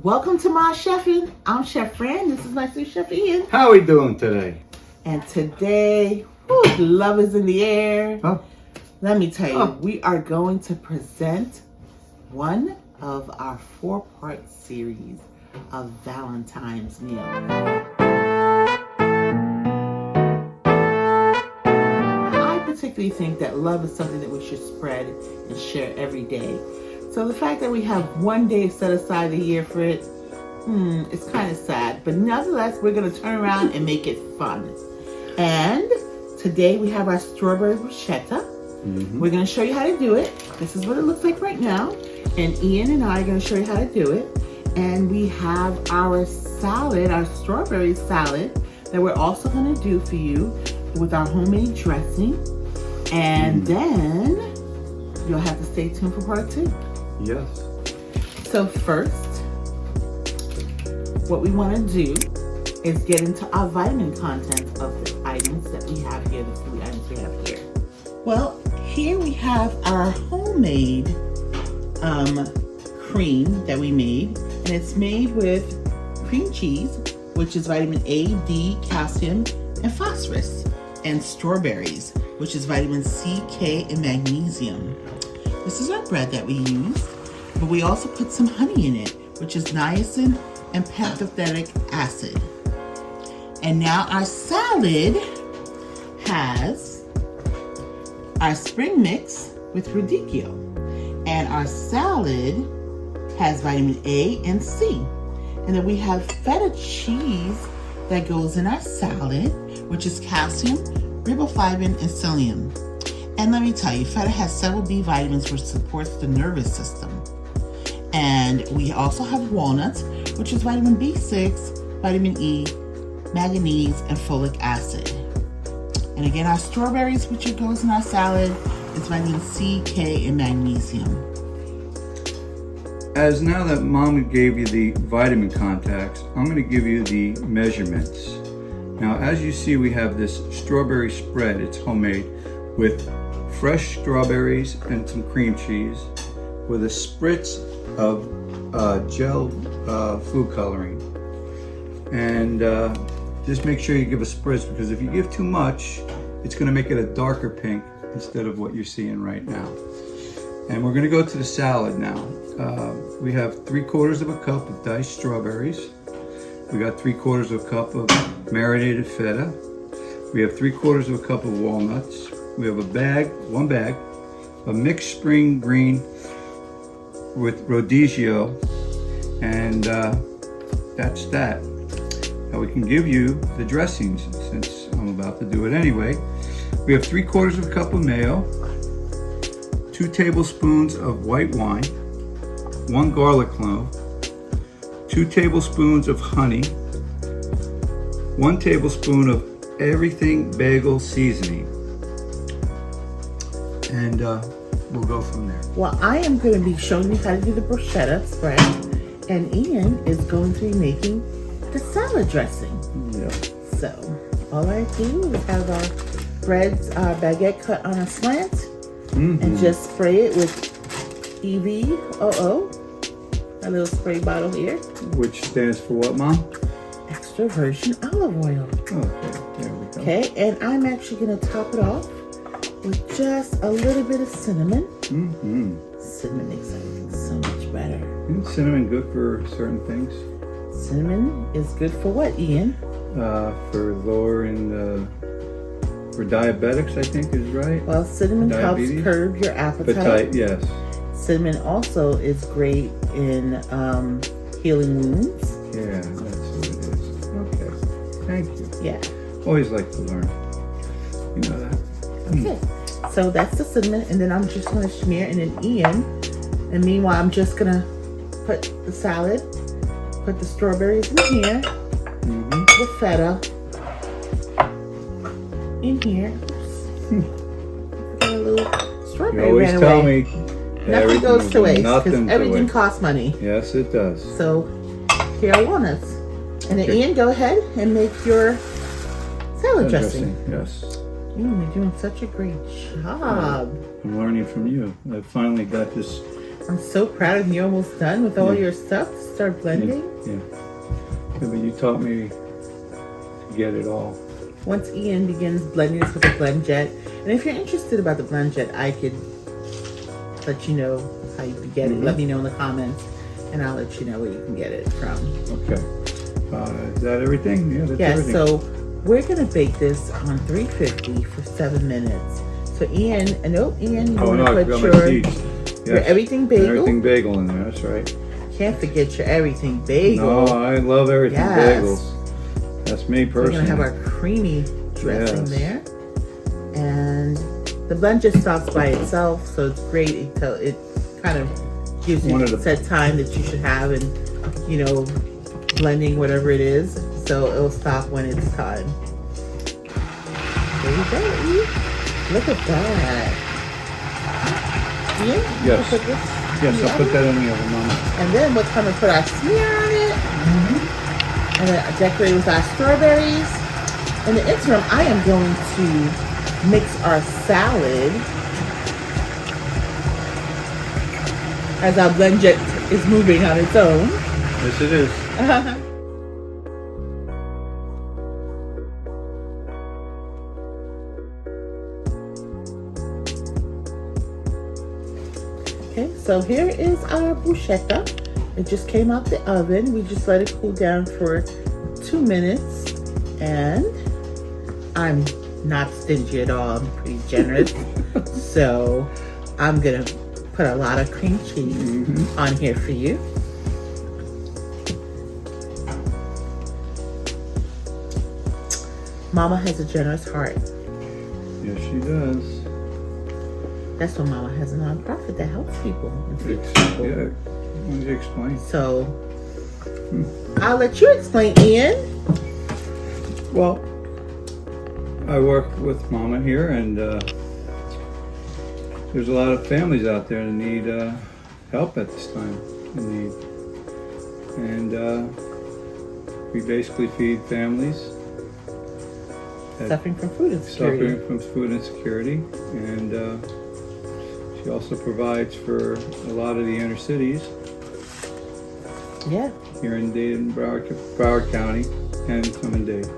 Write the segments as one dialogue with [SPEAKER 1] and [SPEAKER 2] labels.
[SPEAKER 1] Welcome to my chefing. I'm Chef Fran. This is my sous chef Ian.
[SPEAKER 2] How are we doing today?
[SPEAKER 1] And today, love is in the air.
[SPEAKER 2] Huh?
[SPEAKER 1] Let me tell you, we are going to present one of our 4-part series of Valentine's meal. I particularly think that love is something that we should spread and share every day. So the fact that we have one day set aside a year for it, it's kind of sad. But nevertheless, we're going to turn around and make it fun. And today we have our strawberry bruschetta. We're going to show you how to do it. This is what it looks like right now. And Ian and I are going to show you how to do it. And we have our salad, our strawberry salad, that we're also going to do for you with our homemade dressing. And then you'll have to stay tuned for part 2.
[SPEAKER 2] Yes.
[SPEAKER 1] So first, what we want to do is get into our vitamin content of the items that we have here, the food items we have here. Well, here we have our homemade cream that we made, and it's made with cream cheese, which is vitamin A, D, calcium, and phosphorus, and strawberries, which is vitamin C, K, and magnesium. This is our bread that we use, but we also put some honey in it, which is niacin and pentathenic acid. And now our salad has our spring mix with radicchio. And our salad has vitamin A and C. And then we have feta cheese that goes in our salad, which is calcium, riboflavin, and psyllium. And let me tell you, feta has several B vitamins which supports the nervous system. And we also have walnuts, which is vitamin B6, vitamin E, manganese, and folic acid. And again, our strawberries, which goes in our salad, is vitamin C, K, and magnesium.
[SPEAKER 2] As now that Mom gave you the vitamin contacts, I'm going to give you the measurements. Now, as you see, we have this strawberry spread. It's homemade with fresh strawberries and some cream cheese with a spritz of gel food coloring. And just make sure you give a spritz, because if you give too much, it's going to make it a darker pink instead of what you're seeing right now. And we're going to go to the salad now. We have 3/4 of a cup of diced strawberries. We got 3/4 of a cup of marinated feta. We have 3/4 of a cup of walnuts. We have one bag of mixed spring green with radicchio, and that's that. Now we can give you the dressings since I'm about to do it anyway. We have 3/4 of a cup of mayo, 2 tablespoons of white wine, 1 garlic clove, 2 tablespoons of honey, 1 tablespoon of everything bagel seasoning, and we'll go from there.
[SPEAKER 1] Well, I am going to be showing you how to do the bruschetta spread, and Ian is going to be making the salad dressing.
[SPEAKER 2] Yeah.
[SPEAKER 1] So, all I do is have our bread's baguette cut on a slant, and just spray it with EVOO, a little spray bottle here.
[SPEAKER 2] Which stands for what, Mom?
[SPEAKER 1] Extra virgin olive oil.
[SPEAKER 2] Okay, there we go.
[SPEAKER 1] Okay, and I'm actually going to top it off with just a little bit of cinnamon. Cinnamon makes everything so much better.
[SPEAKER 2] Isn't cinnamon good for certain things?
[SPEAKER 1] Cinnamon is good for what, Ian?
[SPEAKER 2] For lowering for diabetics, I think is right.
[SPEAKER 1] Well, cinnamon
[SPEAKER 2] Diabetes?
[SPEAKER 1] helps curb your appetite.
[SPEAKER 2] Yes.
[SPEAKER 1] Cinnamon also is great in healing wounds.
[SPEAKER 2] Yeah, that's what it is. Okay, thank you.
[SPEAKER 1] Yeah.
[SPEAKER 2] Always like to learn. You know that.
[SPEAKER 1] Okay. So that's the cinnamon, and then I'm just going to smear, and then Ian. And meanwhile, I'm just going to put the salad, put the strawberries in here, the feta in here. Got a little strawberry.
[SPEAKER 2] You always
[SPEAKER 1] ran
[SPEAKER 2] tell
[SPEAKER 1] away.
[SPEAKER 2] me.
[SPEAKER 1] Nothing goes to waste, because
[SPEAKER 2] Nothing to
[SPEAKER 1] everything
[SPEAKER 2] waste.
[SPEAKER 1] costs money.
[SPEAKER 2] Yes, it does.
[SPEAKER 1] So here are walnuts. And then Ian, go ahead and make your salad dressing.
[SPEAKER 2] Yes.
[SPEAKER 1] You're doing such a great job.
[SPEAKER 2] I'm learning from you. I finally got this
[SPEAKER 1] I'm so proud of you. Almost done with all your stuff to start blending.
[SPEAKER 2] Yeah. But you taught me to get it all.
[SPEAKER 1] Once Ian begins blending this with a blend jet, and if you're interested about the blend jet, I could let you know how you can get it. Let me know in the comments, and I'll let you know where you can get it from.
[SPEAKER 2] Okay. Is that everything? Yeah, that's everything.
[SPEAKER 1] So we're gonna bake this on 350 for 7 minutes. So Ian, Ian, you wanna put your everything bagel?
[SPEAKER 2] Everything bagel in there, that's right.
[SPEAKER 1] Can't forget your everything bagel.
[SPEAKER 2] No, I love everything bagels. That's me personally.
[SPEAKER 1] We're gonna have our creamy dressing there. And the blend just stops by itself, so it's great. It kind of gives you a set time that you should have in, you know, blending whatever it is. So it'll stop when it's time. There you go, Eve. Look at that. Yeah?
[SPEAKER 2] Yes. I'll put that in the oven, Mama.
[SPEAKER 1] And then we'll come and put our smear on it. And then decorate with our strawberries. In the interim, I am going to mix our salad as our blend jet is moving on its own.
[SPEAKER 2] Yes, it is.
[SPEAKER 1] Okay, so here is our bruschetta. It just came out the oven. We just let it cool down for 2 minutes. And I'm not stingy at all. I'm pretty generous. So I'm gonna put a lot of cream cheese on here for you. Mama has a generous heart.
[SPEAKER 2] Yes, she does.
[SPEAKER 1] That's why Mama has a nonprofit that helps people.
[SPEAKER 2] Yeah. Why don't you explain?
[SPEAKER 1] So I'll let you explain, Ian.
[SPEAKER 2] Well, I work with Mama here, and there's a lot of families out there that need help at this time in need. And we basically feed families
[SPEAKER 1] suffering from food insecurity.
[SPEAKER 2] And she also provides for a lot of the inner cities.
[SPEAKER 1] Yeah.
[SPEAKER 2] Here in Dade, Broward County, and some in Dade.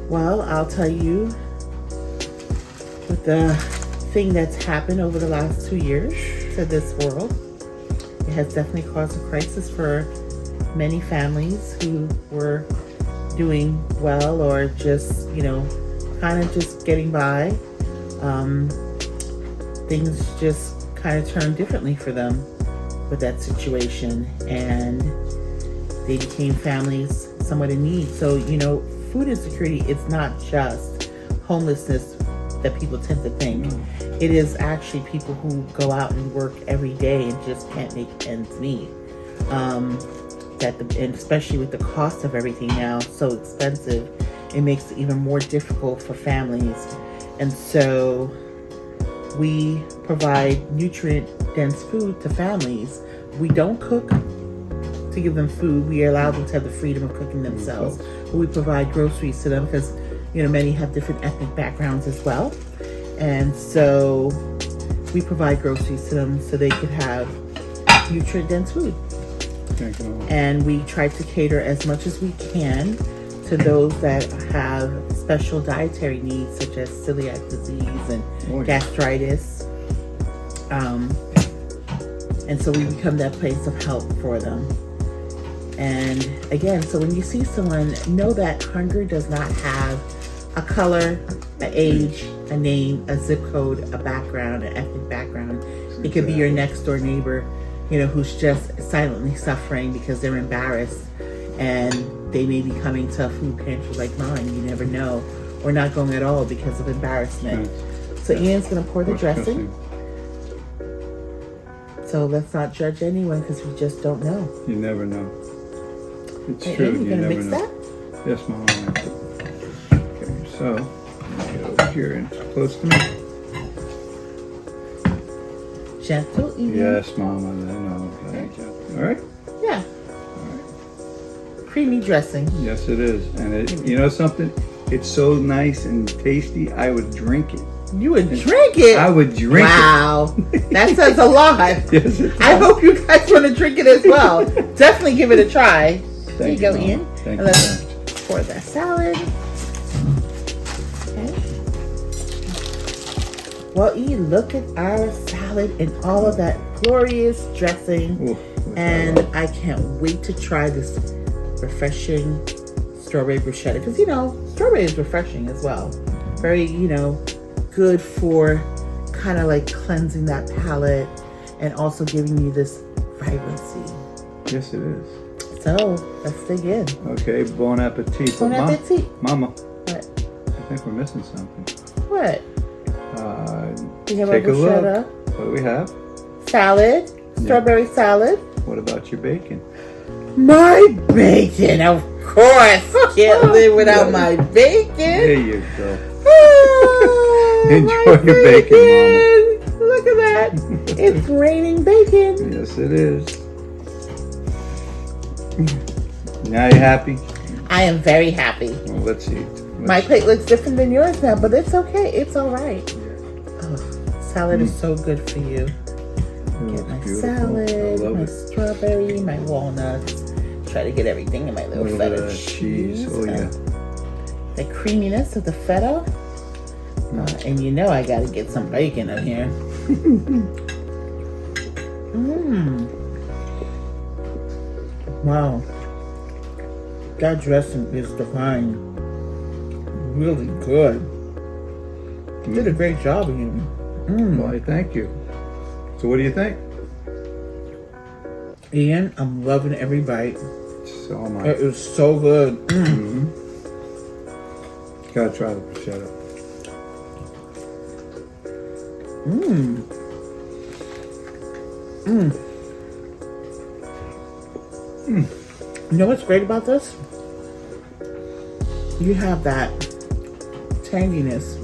[SPEAKER 1] Well, I'll tell you, with the thing that's happened over the last 2 years to this world, it has definitely caused a crisis for many families who were doing well or just, you know, kind of just getting by. Things just kind of turned differently for them with that situation, and they became families somewhat in need. So, you know, food insecurity is not just homelessness that people tend to think. It is actually people who go out and work every day and just can't make ends meet. And especially with the cost of everything now so expensive, it makes it even more difficult for families. And so we provide nutrient-dense food to families. We don't cook to give them food. We allow them to have the freedom of cooking themselves. But we provide groceries to them because, you know, many have different ethnic backgrounds as well. And so we provide groceries to them so they could have nutrient-dense food. And we try to cater as much as we can to those that have special dietary needs, such as celiac disease and gastritis. And so we become that place of help for them. And again, so when you see someone, know that hunger does not have a color, an age, a name, a zip code, a background, an ethnic background. It could be your next door neighbor, you know, who's just silently suffering because they're embarrassed, and they may be coming to a food pantry like mine, you never know, or not going at all because of embarrassment. So Ian's gonna pour the dressing. So let's not judge anyone because we just don't know.
[SPEAKER 2] You never know. It's
[SPEAKER 1] hey,
[SPEAKER 2] true.
[SPEAKER 1] Ian, you gonna mix
[SPEAKER 2] that? Yes, Mom. Okay, so let me get over here and close to me.
[SPEAKER 1] Gentle, Ian.
[SPEAKER 2] Yes, Mama. I know. Okay. All right.
[SPEAKER 1] Yeah.
[SPEAKER 2] All right.
[SPEAKER 1] Creamy dressing.
[SPEAKER 2] Yes, it is, and you know something? It's so nice and tasty. I would drink it.
[SPEAKER 1] You would drink it?
[SPEAKER 2] I would drink
[SPEAKER 1] wow. Wow. That says a lot.
[SPEAKER 2] Yes, it does.
[SPEAKER 1] I hope you guys want to drink it as well. Definitely give it a try. There you go, Ian.
[SPEAKER 2] Thank
[SPEAKER 1] and
[SPEAKER 2] you.
[SPEAKER 1] let's pour that salad. Okay. Well, Ian, look at our salad and all of that glorious dressing.
[SPEAKER 2] Ooh,
[SPEAKER 1] and I can't wait to try this refreshing strawberry bruschetta. Because, you know, strawberry is refreshing as well. Very, you know, good for kind of like cleansing that palate and also giving you this vibrancy.
[SPEAKER 2] Yes, it is.
[SPEAKER 1] So, let's dig in.
[SPEAKER 2] Okay, bon appetit.
[SPEAKER 1] Bon appetit.
[SPEAKER 2] Mama,
[SPEAKER 1] What?
[SPEAKER 2] I think we're missing something.
[SPEAKER 1] What? We have
[SPEAKER 2] Take
[SPEAKER 1] a bruschetta.
[SPEAKER 2] look. What do we have?
[SPEAKER 1] Salad. Strawberry salad.
[SPEAKER 2] What about your bacon?
[SPEAKER 1] My bacon, of course. Can't live without my bacon.
[SPEAKER 2] There you go.
[SPEAKER 1] Oh,
[SPEAKER 2] Enjoy your bacon, Mama.
[SPEAKER 1] Look at that. It's raining bacon.
[SPEAKER 2] Yes, it is. Now you happy?
[SPEAKER 1] I am very happy.
[SPEAKER 2] Well, let's eat.
[SPEAKER 1] My plate looks different than yours now, but it's okay. It's all right. Oh, salad is so good for you. Get my salad, my strawberry, my walnuts. Try to get everything in my little feta cheese.
[SPEAKER 2] Oh, yeah.
[SPEAKER 1] The creaminess of the feta. And you know I gotta get some bacon in here. Mmm. Wow. That dressing is divine. Really good. You did a great job, Ian.
[SPEAKER 2] Why, thank you. So what do you think?
[SPEAKER 1] Ian, I'm loving every bite.
[SPEAKER 2] So am I.
[SPEAKER 1] It is so good.
[SPEAKER 2] Gotta try the bruschetta.
[SPEAKER 1] You know what's great about this? You have that tanginess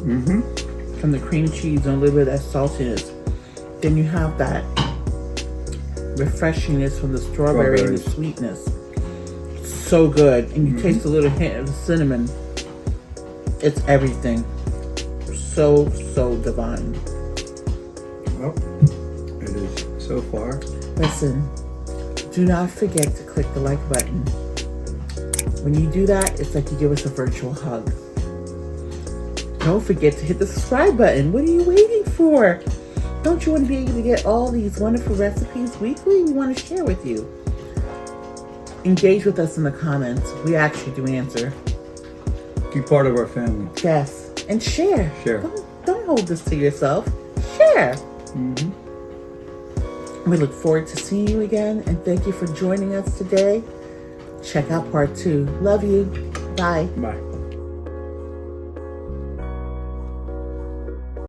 [SPEAKER 1] from the cream cheese and a little bit of that saltiness. Then you have that refreshingness from the strawberry and the sweetness. So good. And you taste a little hint of the cinnamon. It's everything. So, so divine.
[SPEAKER 2] Well, it is so far.
[SPEAKER 1] Listen, do not forget to click the like button. When you do that, it's like you give us a virtual hug. Don't forget to hit the subscribe button. What are you waiting for? Don't you want to be able to get all these wonderful recipes weekly? We want to share with you. Engage with us in the comments. We actually do answer.
[SPEAKER 2] Be part of our family.
[SPEAKER 1] Yes. And share.
[SPEAKER 2] Share.
[SPEAKER 1] Don't hold this to yourself. Share. We look forward to seeing you again, and thank you for joining us today. Check out part 2. Love you. Bye.
[SPEAKER 2] Bye.